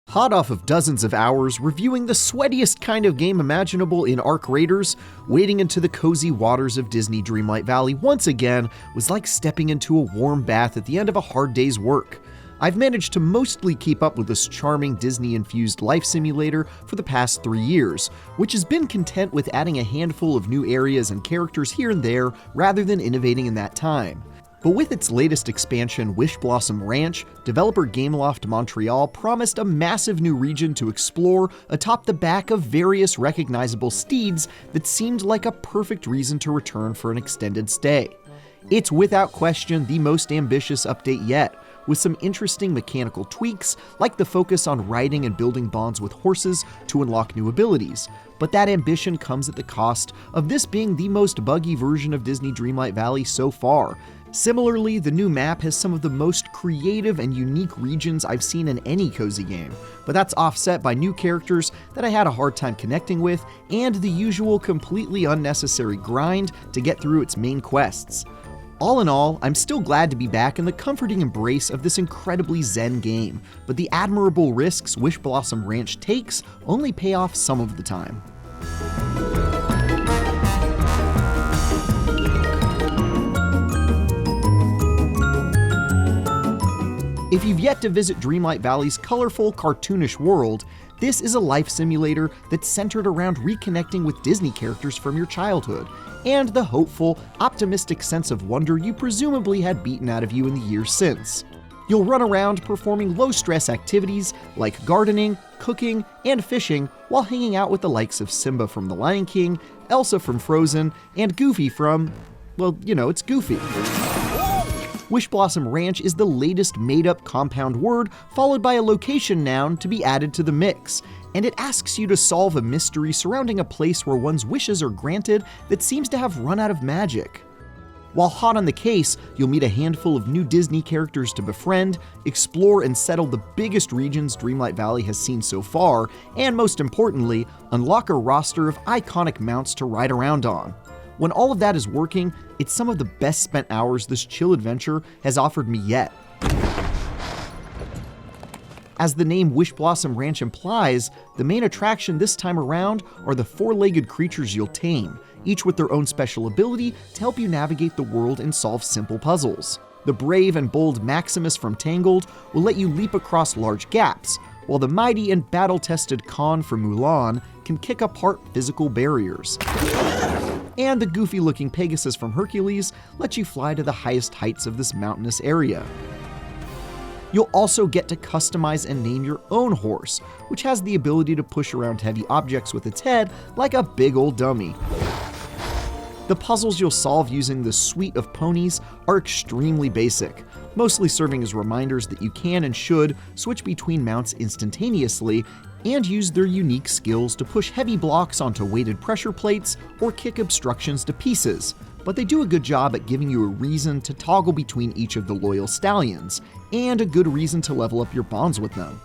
Hot off of dozens of hours reviewing the sweatiest kind of game imaginable in Arc Raiders, wading into the cozy waters of Disney Dreamlight Valley once again was like stepping into a warm bath at the end of a hard day's work. I've managed to mostly keep up with this charming Disney-infused life simulator for the past 3 years, which has been content with adding a handful of new areas and characters here and there rather than innovating in that time. But with its latest expansion, Wishblossom Ranch, developer Gameloft Montreal promised a massive new region to explore atop the back of various recognizable steeds that seemed like a perfect reason to return for an extended stay. It's without question the most ambitious update yet, with some interesting mechanical tweaks, like the focus on riding and building bonds with horses to unlock new abilities. But that ambition comes at the cost of this being the most buggy version of Disney Dreamlight Valley so far. Similarly, the new map has some of the most creative and unique regions I've seen in any cozy game, but that's offset by new characters that I had a hard time connecting with, and the usual completely unnecessary grind to get through its main quests. All in all, I'm still glad to be back in the comforting embrace of this incredibly zen game, but the admirable risks Wishblossom Ranch takes only pay off some of the time. If you've yet to visit Dreamlight Valley's colorful, cartoonish world, this is a life simulator that's centered around reconnecting with Disney characters from your childhood, and the hopeful, optimistic sense of wonder you presumably had beaten out of you in the years since. You'll run around performing low-stress activities like gardening, cooking, and fishing while hanging out with the likes of Simba from The Lion King, Elsa from Frozen, and Goofy from, well, it's Goofy. Wishblossom Ranch is the latest made-up compound word followed by a location noun to be added to the mix, and it asks you to solve a mystery surrounding a place where one's wishes are granted that seems to have run out of magic. While hot on the case, you'll meet a handful of new Disney characters to befriend, explore and settle the biggest regions Dreamlight Valley has seen so far, and most importantly, unlock a roster of iconic mounts to ride around on. When all of that is working, it's some of the best spent hours this chill adventure has offered me yet. As the name Wishblossom Ranch implies, the main attraction this time around are the four-legged creatures you'll tame, each with their own special ability to help you navigate the world and solve simple puzzles. The brave and bold Maximus from Tangled will let you leap across large gaps, while the mighty and battle-tested Khan from Mulan can kick apart physical barriers. And the goofy-looking Pegasus from Hercules lets you fly to the highest heights of this mountainous area. You'll also get to customize and name your own horse, which has the ability to push around heavy objects with its head like a big old dummy. The puzzles you'll solve using this suite of ponies are extremely basic, mostly serving as reminders that you can and should switch between mounts instantaneously and use their unique skills to push heavy blocks onto weighted pressure plates or kick obstructions to pieces, but they do a good job at giving you a reason to toggle between each of the loyal stallions, and a good reason to level up your bonds with them.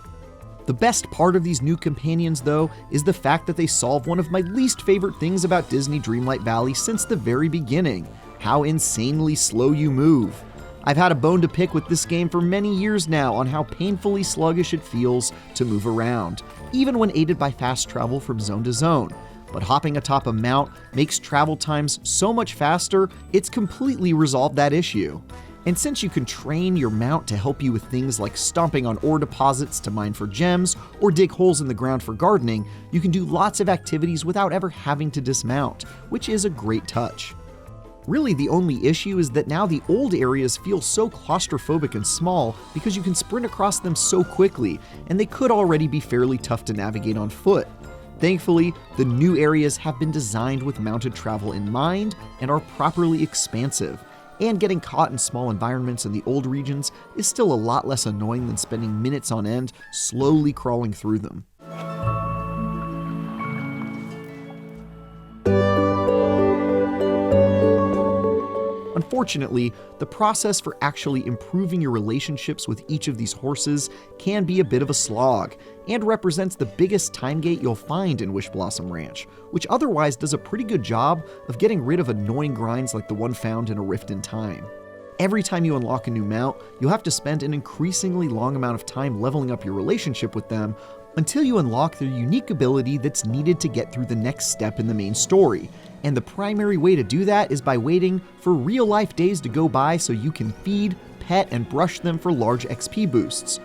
The best part of these new companions, though, is the fact that they solve one of my least favorite things about Disney Dreamlight Valley since the very beginning: how insanely slow you move. I've had a bone to pick with this game for many years now on how painfully sluggish it feels to move around, even when aided by fast travel from zone to zone. But hopping atop a mount makes travel times so much faster, it's completely resolved that issue. And since you can train your mount to help you with things like stomping on ore deposits to mine for gems or dig holes in the ground for gardening, you can do lots of activities without ever having to dismount, which is a great touch. Really, the only issue is that now the old areas feel so claustrophobic and small because you can sprint across them so quickly, and they could already be fairly tough to navigate on foot. Thankfully, the new areas have been designed with mounted travel in mind and are properly expansive, and getting caught in small environments in the old regions is still a lot less annoying than spending minutes on end slowly crawling through them. Unfortunately, the process for actually improving your relationships with each of these horses can be a bit of a slog, and represents the biggest time gate you'll find in Wishblossom Ranch, which otherwise does a pretty good job of getting rid of annoying grinds like the one found in A Rift in Time. Every time you unlock a new mount, you'll have to spend an increasingly long amount of time leveling up your relationship with them until you unlock their unique ability that's needed to get through the next step in the main story. And the primary way to do that is by waiting for real-life days to go by so you can feed, pet, and brush them for large XP boosts.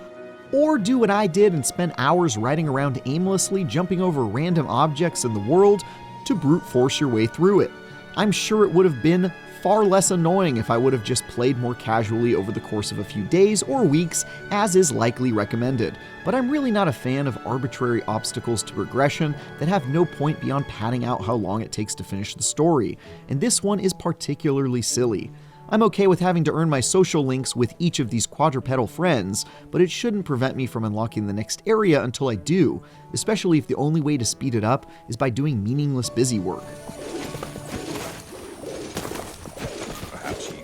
Or do what I did and spend hours riding around aimlessly, jumping over random objects in the world to brute force your way through it. I'm sure it would have been far less annoying if I would have just played more casually over the course of a few days or weeks, as is likely recommended. But I'm really not a fan of arbitrary obstacles to progression that have no point beyond padding out how long it takes to finish the story, and this one is particularly silly. I'm okay with having to earn my social links with each of these quadrupedal friends, but it shouldn't prevent me from unlocking the next area until I do, especially if the only way to speed it up is by doing meaningless busy work.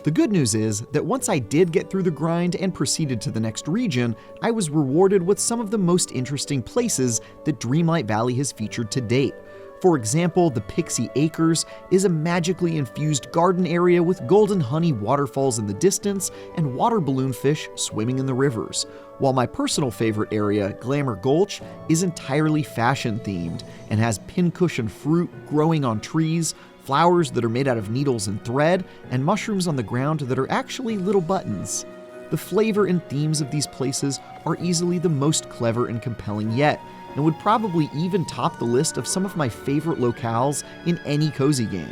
The good news is that once I did get through the grind and proceeded to the next region, I was rewarded with some of the most interesting places that Dreamlight Valley has featured to date. For example, the Pixie Acres is a magically infused garden area with golden honey waterfalls in the distance and water balloon fish swimming in the rivers. While my personal favorite area, Glamour Gulch, is entirely fashion themed and has pincushion fruit growing on trees, flowers that are made out of needles and thread, and mushrooms on the ground that are actually little buttons. The flavor and themes of these places are easily the most clever and compelling yet, and would probably even top the list of some of my favorite locales in any cozy game.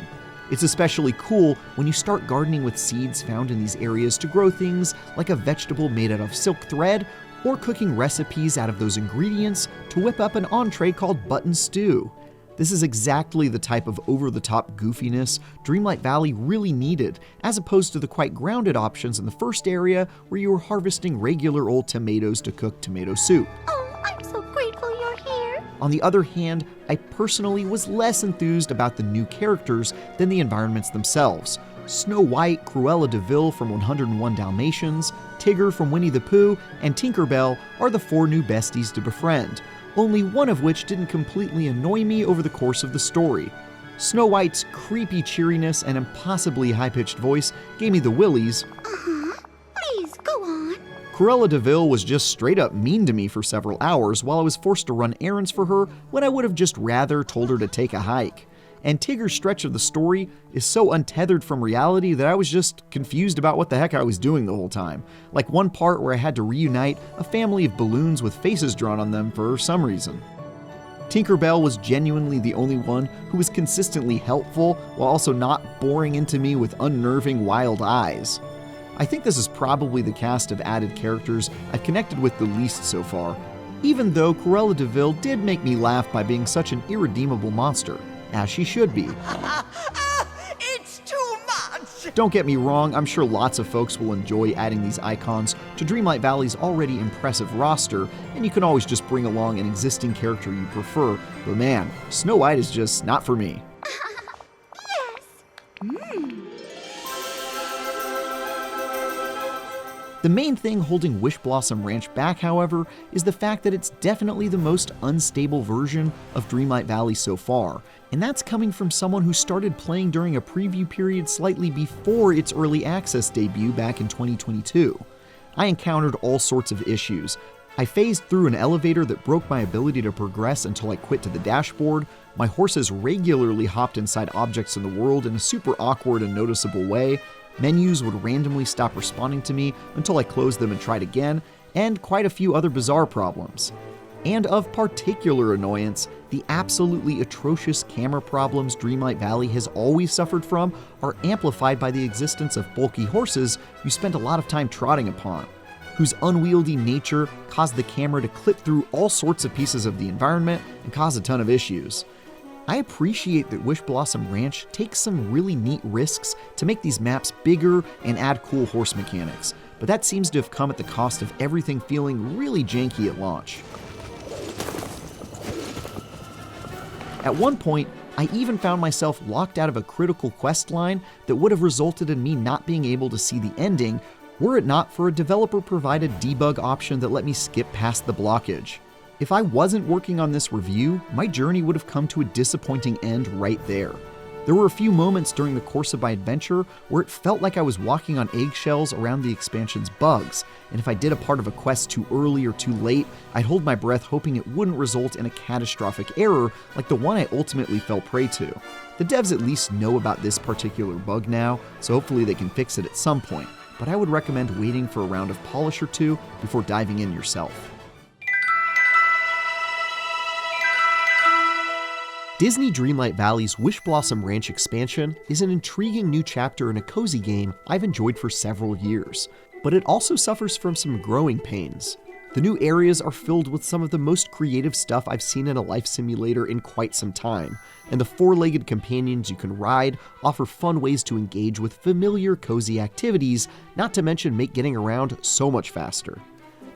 It's especially cool when you start gardening with seeds found in these areas to grow things like a vegetable made out of silk thread, or cooking recipes out of those ingredients to whip up an entree called button stew. This is exactly the type of over-the-top goofiness Dreamlight Valley really needed, as opposed to the quite grounded options in the first area where you were harvesting regular old tomatoes to cook tomato soup. Oh, I'm so grateful you're here. On the other hand, I personally was less enthused about the new characters than the environments themselves. Snow White, Cruella de Vil from 101 Dalmatians, Tigger from Winnie the Pooh, and Tinkerbell are the 4 new besties to befriend, only one of which didn't completely annoy me over the course of the story. Snow White's creepy cheeriness and impossibly high-pitched voice gave me the willies. Please, go on. Cruella de Vil was just straight up mean to me for several hours while I was forced to run errands for her when I would have just rather told her to take a hike. And Tigger's stretch of the story is so untethered from reality that I was just confused about what the heck I was doing the whole time. Like one part where I had to reunite a family of balloons with faces drawn on them for some reason. Tinkerbell was genuinely the only one who was consistently helpful while also not boring into me with unnerving wild eyes. I think this is probably the cast of added characters I've connected with the least so far, even though Cruella de Vil did make me laugh by being such an irredeemable monster. As she should be. It's too much! Don't get me wrong, I'm sure lots of folks will enjoy adding these icons to Dreamlight Valley's already impressive roster, and you can always just bring along an existing character you prefer, but man, Snow White is just not for me. Yes. The main thing holding Wishblossom Ranch back, however, is the fact that it's definitely the most unstable version of Dreamlight Valley so far, and that's coming from someone who started playing during a preview period slightly before its early access debut back in 2022. I encountered all sorts of issues. I phased through an elevator that broke my ability to progress until I quit to the dashboard, my horses regularly hopped inside objects in the world in a super awkward and noticeable way, menus would randomly stop responding to me until I closed them and tried again, and quite a few other bizarre problems. And of particular annoyance, the absolutely atrocious camera problems Dreamlight Valley has always suffered from are amplified by the existence of bulky horses you spend a lot of time trotting upon, whose unwieldy nature caused the camera to clip through all sorts of pieces of the environment and cause a ton of issues. I appreciate that Wishblossom Ranch takes some really neat risks to make these maps bigger and add cool horse mechanics, but that seems to have come at the cost of everything feeling really janky at launch. At one point, I even found myself locked out of a critical quest line that would have resulted in me not being able to see the ending were it not for a developer-provided debug option that let me skip past the blockage. If I wasn't working on this review, my journey would have come to a disappointing end right there. There were a few moments during the course of my adventure where it felt like I was walking on eggshells around the expansion's bugs, and if I did a part of a quest too early or too late, I'd hold my breath hoping it wouldn't result in a catastrophic error like the one I ultimately fell prey to. The devs at least know about this particular bug now, so hopefully they can fix it at some point, but I would recommend waiting for a round of polish or two before diving in yourself. Disney Dreamlight Valley's Wishblossom Ranch expansion is an intriguing new chapter in a cozy game I've enjoyed for several years, but it also suffers from some growing pains. The new areas are filled with some of the most creative stuff I've seen in a life simulator in quite some time, and the four-legged companions you can ride offer fun ways to engage with familiar, cozy activities, not to mention make getting around so much faster.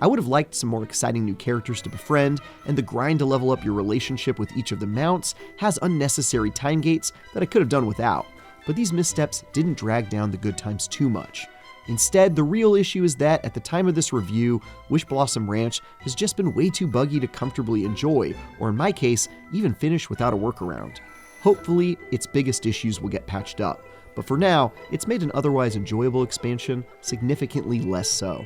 I would have liked some more exciting new characters to befriend, and the grind to level up your relationship with each of the mounts has unnecessary time gates that I could have done without, but these missteps didn't drag down the good times too much. Instead, the real issue is that at the time of this review, Wishblossom Ranch has just been way too buggy to comfortably enjoy, or in my case, even finish without a workaround. Hopefully, its biggest issues will get patched up, but for now, it's made an otherwise enjoyable expansion significantly less so.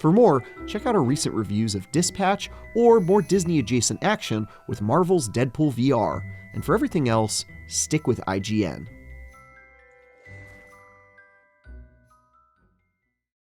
For more, check out our recent reviews of Dispatch or more Disney-adjacent action with Marvel's Deadpool VR, and for everything else, stick with IGN.